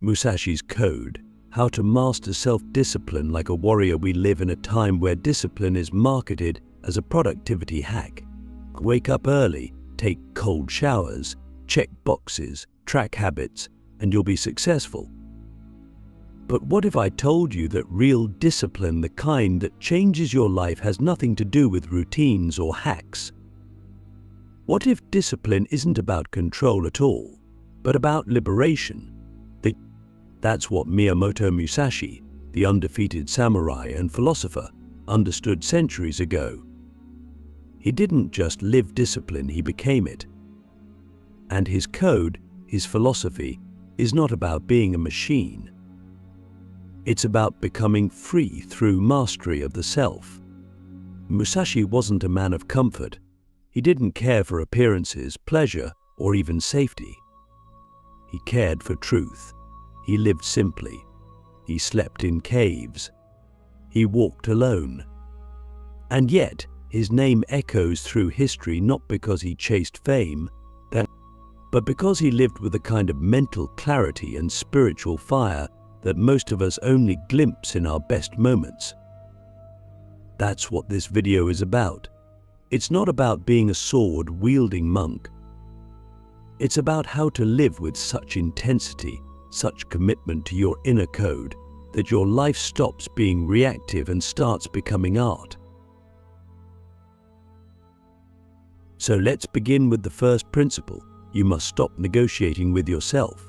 Musashi's Code, How to Master Self-Discipline Like a Warrior. We live in a time where discipline is marketed as a productivity hack. Wake up early, take cold showers, check boxes, track habits, and you'll be successful. But what if I told you that real discipline, the kind that changes your life, has nothing to do with routines or hacks? What if discipline isn't about control at all, but about liberation? That's what Miyamoto Musashi, the undefeated samurai and philosopher, understood centuries ago. He didn't just live discipline, he became it. And his code, his philosophy, is not about being a machine. It's about becoming free through mastery of the self. Musashi wasn't a man of comfort. He didn't care for appearances, pleasure, or even safety. He cared for truth. He lived simply. He slept in caves. He walked alone. And yet, his name echoes through history not because he chased fame, but because he lived with a kind of mental clarity and spiritual fire that most of us only glimpse in our best moments. That's what this video is about. It's not about being a sword-wielding monk. It's about how to live with such intensity, such commitment to your inner code, that your life stops being reactive and starts becoming art. So let's begin with the first principle. You must stop negotiating with yourself.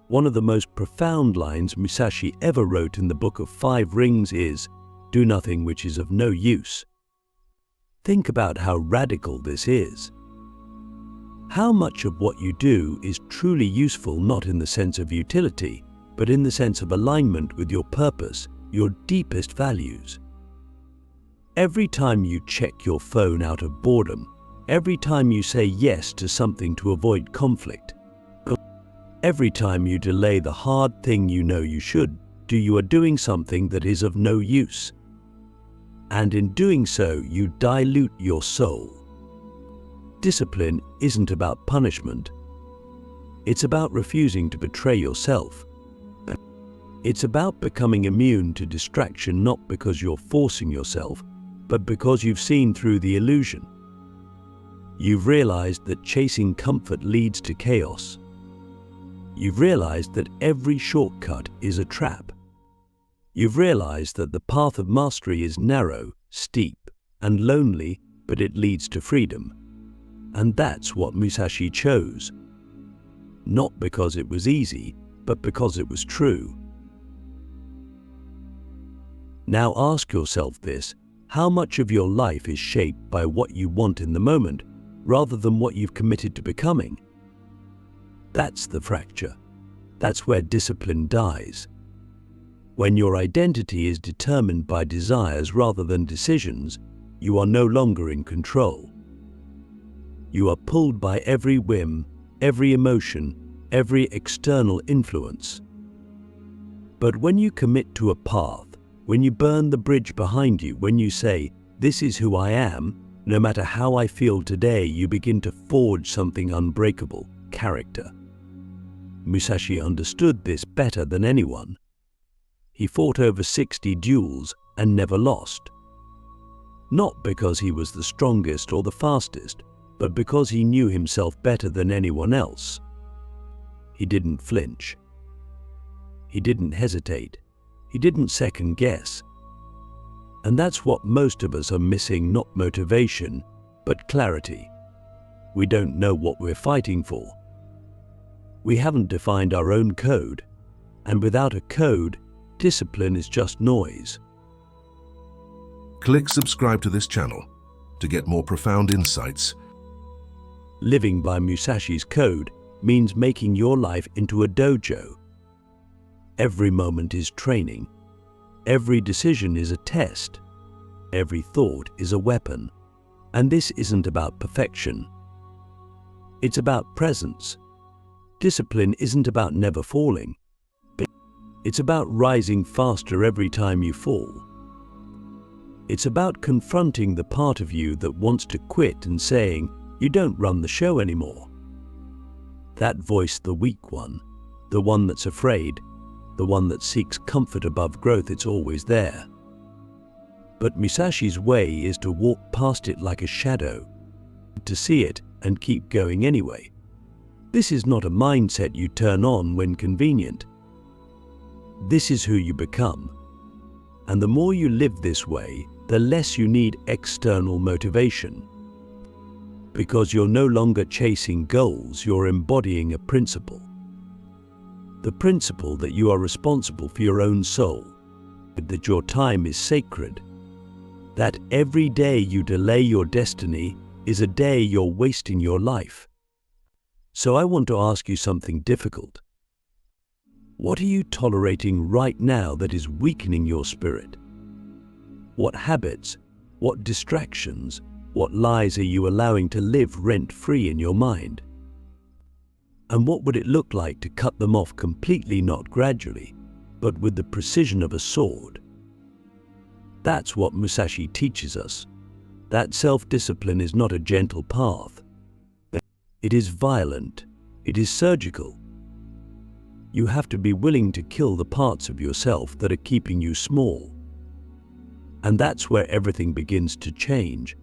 One of the most profound lines Musashi ever wrote in the Book of Five Rings is, "Do nothing which is of no use." Think about how radical this is. How much of what you do is truly useful, not in the sense of utility, but in the sense of alignment with your purpose, your deepest values? Every time you check your phone out of boredom, every time you say yes to something to avoid conflict, every time you delay the hard thing you know you should do, you are doing something that is of no use. And in doing so, you dilute your soul. Discipline isn't about punishment. It's about refusing to betray yourself. It's about becoming immune to distraction, not because you're forcing yourself, but because you've seen through the illusion. You've realized that chasing comfort leads to chaos. You've realized that every shortcut is a trap. You've realized that the path of mastery is narrow, steep, and lonely, but it leads to freedom. And that's what Musashi chose. Not because it was easy, but because it was true. Now ask yourself this: how much of your life is shaped by what you want in the moment, rather than what you've committed to becoming? That's the fracture. That's where discipline dies. When your identity is determined by desires rather than decisions, you are no longer in control. You are pulled by every whim, every emotion, every external influence. But when you commit to a path, when you burn the bridge behind you, when you say, "This is who I am, no matter how I feel today," you begin to forge something unbreakable: character. Musashi understood this better than anyone. He fought over 60 duels and never lost. Not because he was the strongest or the fastest, but because he knew himself better than anyone else. He didn't flinch. He didn't hesitate. He didn't second guess. And that's what most of us are missing: not motivation, but clarity. We don't know what we're fighting for. We haven't defined our own code, and without a code, discipline is just noise. Click subscribe to this channel to get more profound insights. Living by Musashi's code means making your life into a dojo. Every moment is training. Every decision is a test. Every thought is a weapon. And this isn't about perfection. It's about presence. Discipline isn't about never falling. It's about rising faster every time you fall. It's about confronting the part of you that wants to quit and saying, "You don't run the show anymore." That voice, the weak one, the one that's afraid, the one that seeks comfort above growth. It's always there. But Musashi's way is to walk past it like a shadow, to see it and keep going anyway. This is not a mindset you turn on when convenient. This is who you become. And the more you live this way, the less you need external motivation. Because you're no longer chasing goals, you're embodying a principle. The principle that you are responsible for your own soul, that your time is sacred, that every day you delay your destiny is a day you're wasting your life. So I want to ask you something difficult. What are you tolerating right now that is weakening your spirit? What habits, what distractions, what lies are you allowing to live rent-free in your mind? And what would it look like to cut them off completely, not gradually, but with the precision of a sword? That's what Musashi teaches us. That self-discipline is not a gentle path. It is violent. It is surgical. You have to be willing to kill the parts of yourself that are keeping you small. And that's where everything begins to change.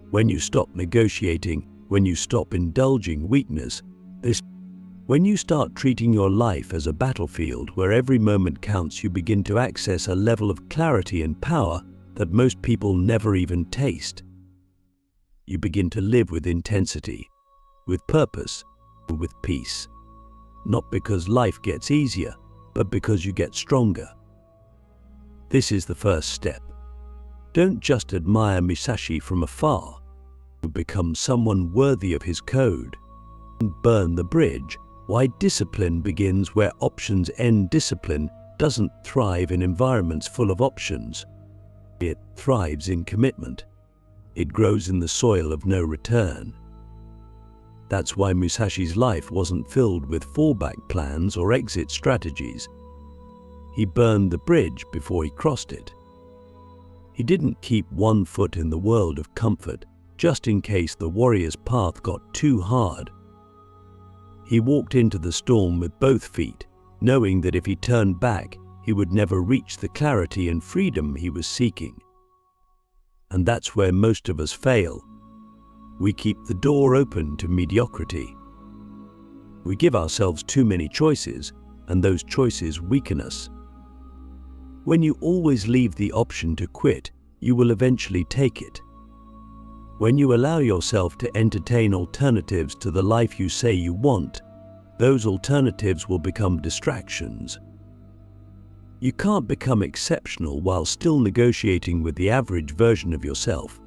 When you stop negotiating, when you stop indulging weakness, when you start treating your life as a battlefield where every moment counts, you begin to access a level of clarity and power that most people never even taste. You begin to live with intensity, with purpose, with peace. Not because life gets easier, but because you get stronger. This is the first step. Don't just admire Musashi from afar. Become someone worthy of his code. Burn the bridge. Why discipline begins where options end. Discipline doesn't thrive in environments full of options. It thrives in commitment. It grows in the soil of no return. That's why Musashi's life wasn't filled with fallback plans or exit strategies. He burned the bridge before he crossed it. He didn't keep one foot in the world of comfort just in case the warrior's path got too hard. He walked into the storm with both feet, knowing that if he turned back, he would never reach the clarity and freedom he was seeking. And that's where most of us fail. We keep the door open to mediocrity. We give ourselves too many choices, and those choices weaken us. When you always leave the option to quit, you will eventually take it. When you allow yourself to entertain alternatives to the life you say you want, those alternatives will become distractions. You can't become exceptional while still negotiating with the average version of yourself.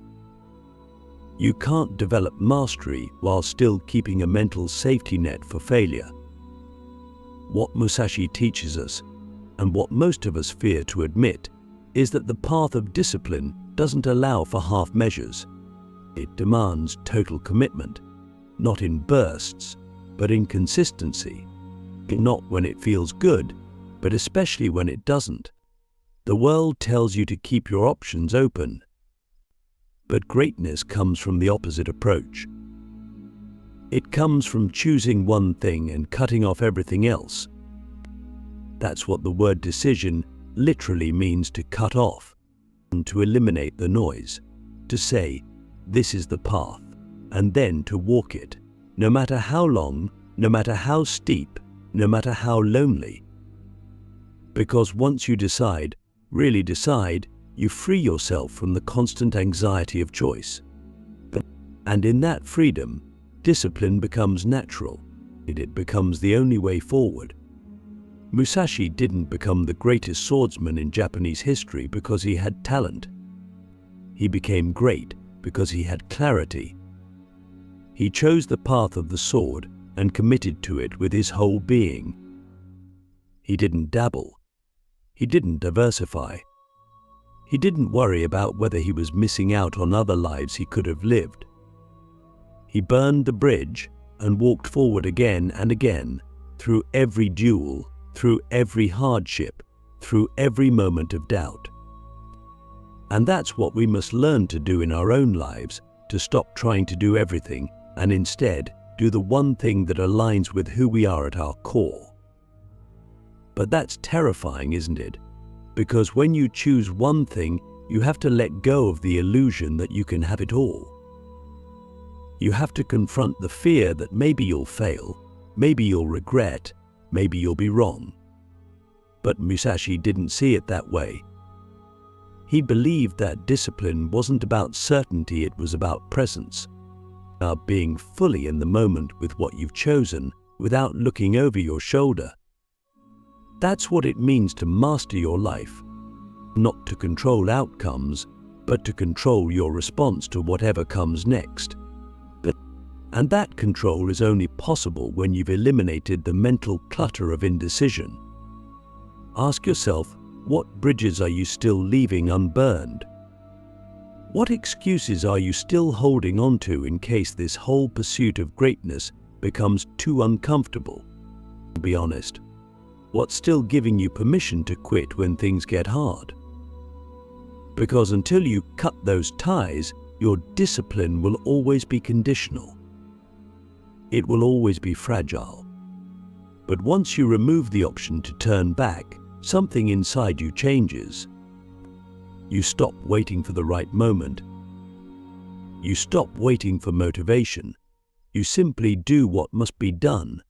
You can't develop mastery while still keeping a mental safety net for failure. What Musashi teaches us, and what most of us fear to admit, is that the path of discipline doesn't allow for half measures. It demands total commitment, not in bursts, but in consistency. Not when it feels good, but especially when it doesn't. The world tells you to keep your options open. But greatness comes from the opposite approach. It comes from choosing one thing and cutting off everything else. That's what the word decision literally means: to cut off, to eliminate the noise, to say, this is the path, and then to walk it, no matter how long, no matter how steep, no matter how lonely. Because once you decide, really decide, you free yourself from the constant anxiety of choice. And in that freedom, discipline becomes natural. It becomes the only way forward. Musashi didn't become the greatest swordsman in Japanese history because he had talent. He became great because he had clarity. He chose the path of the sword and committed to it with his whole being. He didn't dabble. He didn't diversify. He didn't worry about whether he was missing out on other lives he could have lived. He burned the bridge and walked forward again and again, through every duel, through every hardship, through every moment of doubt. And that's what we must learn to do in our own lives, to stop trying to do everything and instead do the one thing that aligns with who we are at our core. But that's terrifying, isn't it? Because when you choose one thing, you have to let go of the illusion that you can have it all. You have to confront the fear that maybe you'll fail, maybe you'll regret, maybe you'll be wrong. But Musashi didn't see it that way. He believed that discipline wasn't about certainty, it was about presence. About being fully in the moment with what you've chosen without looking over your shoulder. That's what it means to master your life. Not to control outcomes, but to control your response to whatever comes next. And that control is only possible when you've eliminated the mental clutter of indecision. Ask yourself, what bridges are you still leaving unburned? What excuses are you still holding on to in case this whole pursuit of greatness becomes too uncomfortable? Be honest. What's still giving you permission to quit when things get hard? Because until you cut those ties, your discipline will always be conditional. It will always be fragile. But once you remove the option to turn back, something inside you changes. You stop waiting for the right moment. You stop waiting for motivation. You simply do what must be done.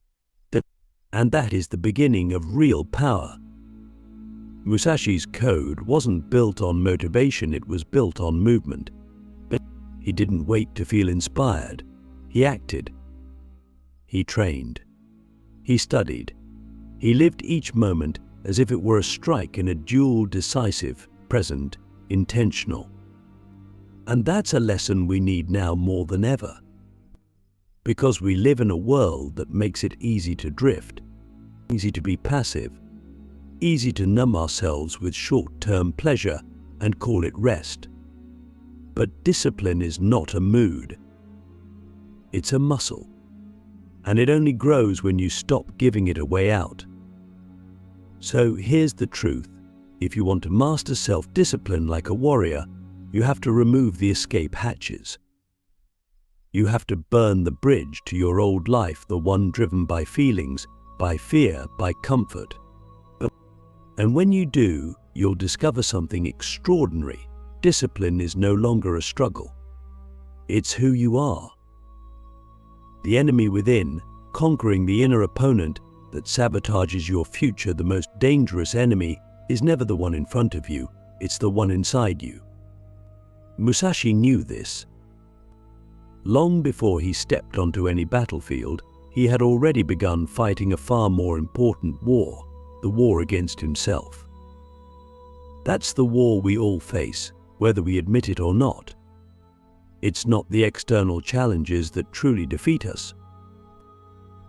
And that is the beginning of real power. Musashi's code wasn't built on motivation, it was built on movement. He didn't wait to feel inspired. He acted. He trained. He studied. He lived each moment as if it were a strike in a duel, decisive, present, intentional. And that's a lesson we need now more than ever. Because we live in a world that makes it easy to drift, easy to be passive, easy to numb ourselves with short-term pleasure and call it rest. But discipline is not a mood. It's a muscle. And it only grows when you stop giving it a way out. So here's the truth. If you want to master self-discipline like a warrior, you have to remove the escape hatches. You have to burn the bridge to your old life, the one driven by feelings, by fear, by comfort. And when you do, you'll discover something extraordinary. Discipline is no longer a struggle. It's who you are. The enemy within, conquering the inner opponent that sabotages your future. The most dangerous enemy is never the one in front of you, it's the one inside you. Musashi knew this. Long before he stepped onto any battlefield, he had already begun fighting a far more important war, the war against himself. That's the war we all face, whether we admit it or not. It's not the external challenges that truly defeat us.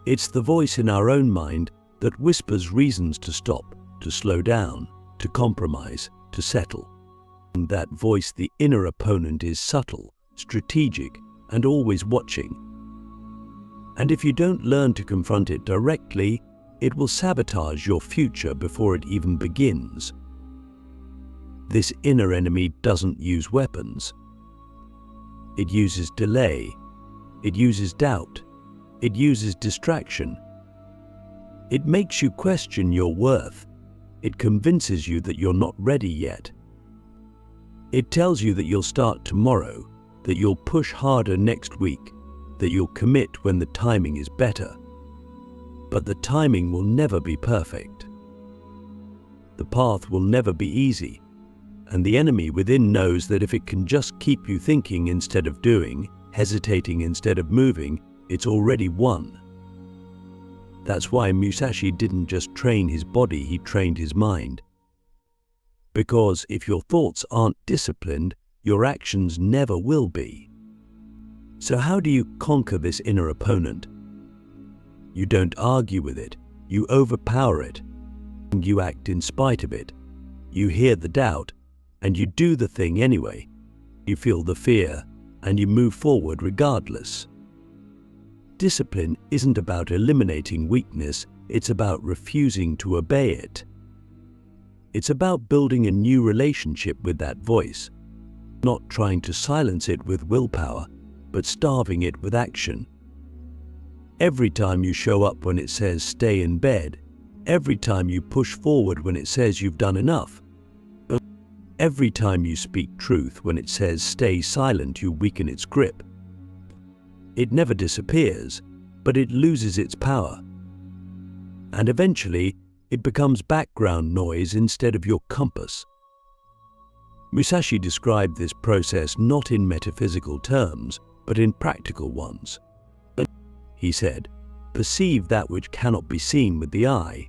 It's the voice in our own mind that whispers reasons to stop, to slow down, to compromise, to settle. And that voice, the inner opponent, is subtle, strategic, and always watching. And if you don't learn to confront it directly, it will sabotage your future before it even begins. This inner enemy doesn't use weapons. It uses delay. It uses doubt. It uses distraction. It makes you question your worth. It convinces you that you're not ready yet. It tells you that you'll start tomorrow, that you'll push harder next week, that you'll commit when the timing is better. But the timing will never be perfect. The path will never be easy. And the enemy within knows that if it can just keep you thinking instead of doing, hesitating instead of moving, it's already won. That's why Musashi didn't just train his body, he trained his mind. Because if your thoughts aren't disciplined, your actions never will be. So how do you conquer this inner opponent? You don't argue with it, you overpower it, and you act in spite of it. You hear the doubt, and you do the thing anyway. You feel the fear, and you move forward regardless. Discipline isn't about eliminating weakness, it's about refusing to obey it. It's about building a new relationship with that voice, not trying to silence it with willpower, but starving it with action. Every time you show up when it says stay in bed, Every time you push forward when it says you've done enough. Every time you speak truth when it says stay silent, you weaken its grip. It never disappears, but it loses its power. And eventually, it becomes background noise instead of your compass. Musashi described this process not in metaphysical terms, but in practical ones. He said, "Perceive that which cannot be seen with the eye."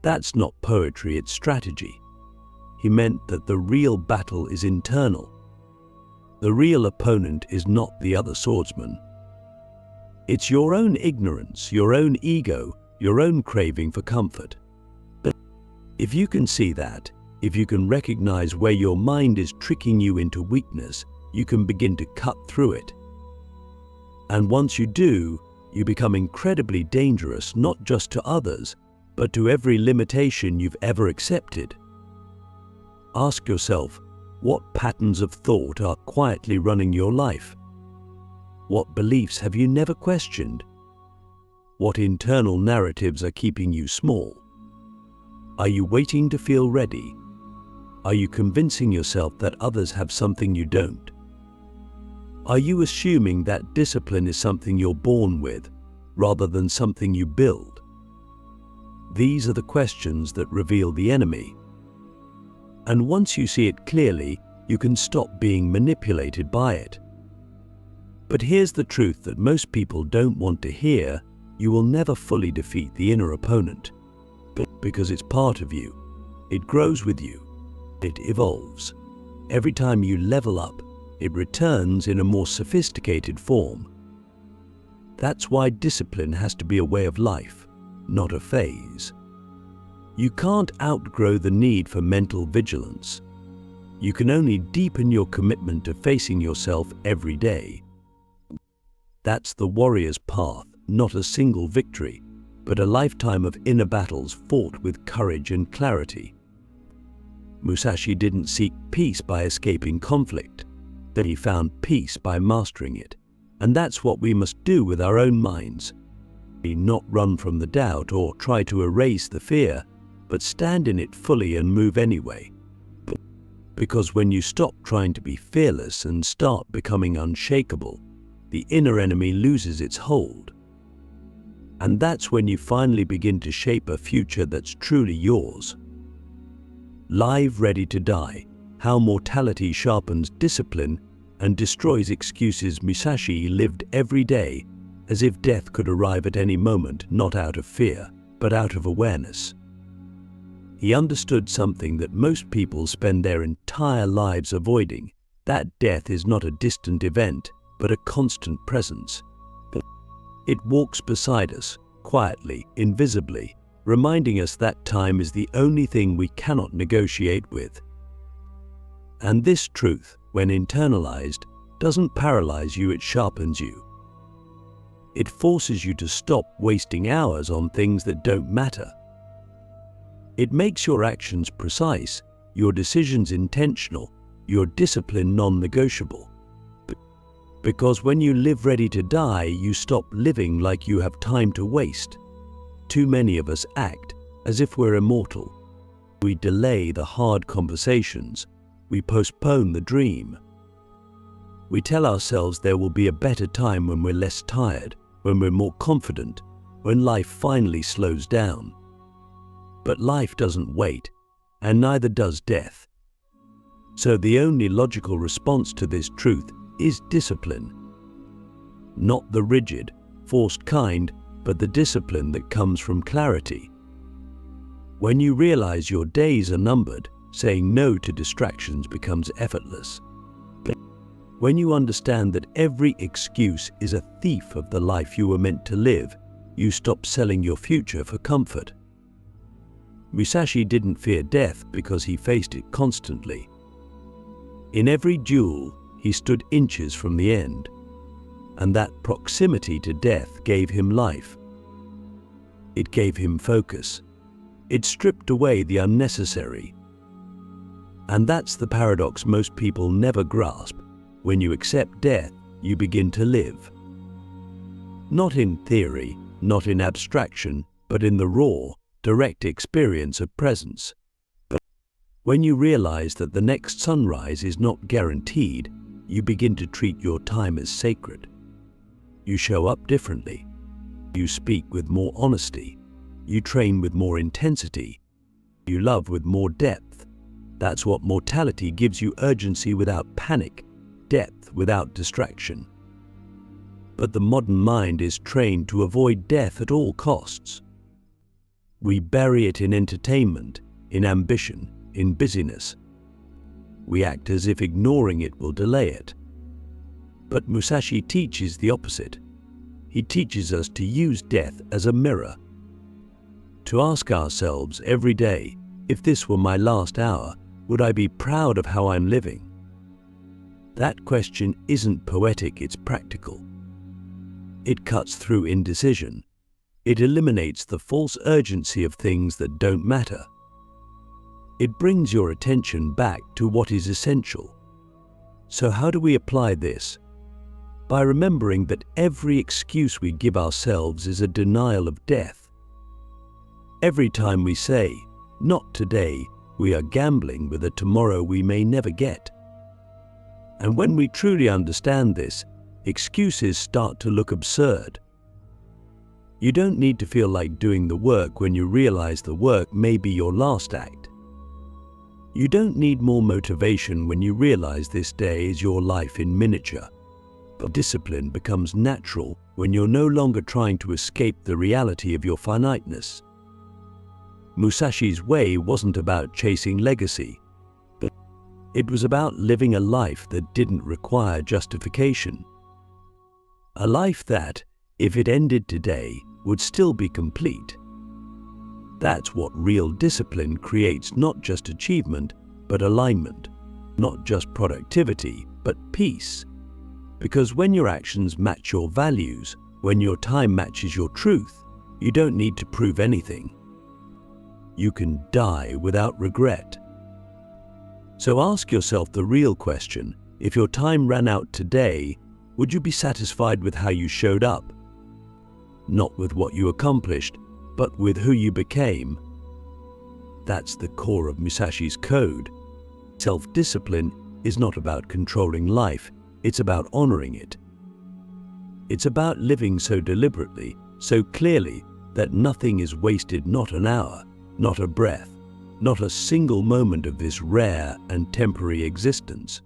That's not poetry, it's strategy. He meant that the real battle is internal. The real opponent is not the other swordsman. It's your own ignorance, your own ego, your own craving for comfort. But if you can see that, if you can recognize where your mind is tricking you into weakness, you can begin to cut through it. And once you do, you become incredibly dangerous, not just to others, but to every limitation you've ever accepted. Ask yourself, what patterns of thought are quietly running your life? What beliefs have you never questioned? What internal narratives are keeping you small? Are you waiting to feel ready? Are you convincing yourself that others have something you don't? Are you assuming that discipline is something you're born with, rather than something you build? These are the questions that reveal the enemy. And once you see it clearly, you can stop being manipulated by it. But here's the truth that most people don't want to hear: you will never fully defeat the inner opponent. Because it's part of you. It grows with you. It evolves. Every time you level up, it returns in a more sophisticated form. That's why discipline has to be a way of life, not a phase. You can't outgrow the need for mental vigilance. You can only deepen your commitment to facing yourself every day. That's the warrior's path, not a single victory, but a lifetime of inner battles fought with courage and clarity. Musashi didn't seek peace by escaping conflict, but he found peace by mastering it. And that's what we must do with our own minds. Not run from the doubt or try to erase the fear, but stand in it fully and move anyway. Because when you stop trying to be fearless and start becoming unshakable, the inner enemy loses its hold. And that's when you finally begin to shape a future that's truly yours. Live Ready to Die: How Mortality Sharpens Discipline and Destroys Excuses. Musashi lived every day as if death could arrive at any moment, not out of fear, but out of awareness. He understood something that most people spend their entire lives avoiding: that death is not a distant event, but a constant presence. It walks beside us, quietly, invisibly, reminding us that time is the only thing we cannot negotiate with. And this truth, when internalized, doesn't paralyze you, it sharpens you. It forces you to stop wasting hours on things that don't matter. It makes your actions precise, your decisions intentional, your discipline non-negotiable. Because when you live ready to die, you stop living like you have time to waste. Too many of us act as if we're immortal. We delay the hard conversations. We postpone the dream. We tell ourselves there will be a better time when we're less tired, when we're more confident, when life finally slows down. But life doesn't wait, and neither does death. So the only logical response to this truth is discipline. Not the rigid, forced kind, but the discipline that comes from clarity. When you realize your days are numbered, saying no to distractions becomes effortless. When you understand that every excuse is a thief of the life you were meant to live, you stop selling your future for comfort. Musashi didn't fear death because he faced it constantly. In every duel, he stood inches from the end, and that proximity to death gave him life. It gave him focus. It stripped away the unnecessary. And that's the paradox most people never grasp. When you accept death, you begin to live. Not in theory, not in abstraction, but in the raw, direct experience of presence. But when you realize that the next sunrise is not guaranteed, you begin to treat your time as sacred. You show up differently. You speak with more honesty. You train with more intensity. You love with more depth. That's what mortality gives you: urgency without panic, depth without distraction. But the modern mind is trained to avoid death at all costs. We bury it in entertainment, in ambition, in busyness. We act as if ignoring it will delay it. But Musashi teaches the opposite. He teaches us to use death as a mirror, to ask ourselves every day, if this were my last hour, would I be proud of how I'm living? That question isn't poetic, it's practical. It cuts through indecision. It eliminates the false urgency of things that don't matter. It brings your attention back to what is essential. So how do we apply this? By remembering that every excuse we give ourselves is a denial of death. Every time we say, "Not today," we are gambling with a tomorrow we may never get. And when we truly understand this, excuses start to look absurd. You don't need to feel like doing the work when you realize the work may be your last act. You don't need more motivation when you realize this day is your life in miniature. But discipline becomes natural when you're no longer trying to escape the reality of your finiteness. Musashi's way wasn't about chasing legacy, but it was about living a life that didn't require justification. A life that, if it ended today, would still be complete. That's what real discipline creates: not just achievement, but alignment. Not just productivity, but peace. Because when your actions match your values, when your time matches your truth, you don't need to prove anything. You can die without regret. So ask yourself the real question: if your time ran out today, would you be satisfied with how you showed up? Not with what you accomplished, but with who you became. That's the core of Musashi's code. Self-discipline is not about controlling life, it's about honoring it. It's about living so deliberately, so clearly, that nothing is wasted: not an hour, not a breath, not a single moment of this rare and temporary existence.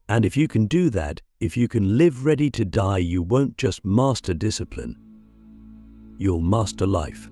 And if you can do that, if you can live ready to die, you won't just master discipline, you'll master life.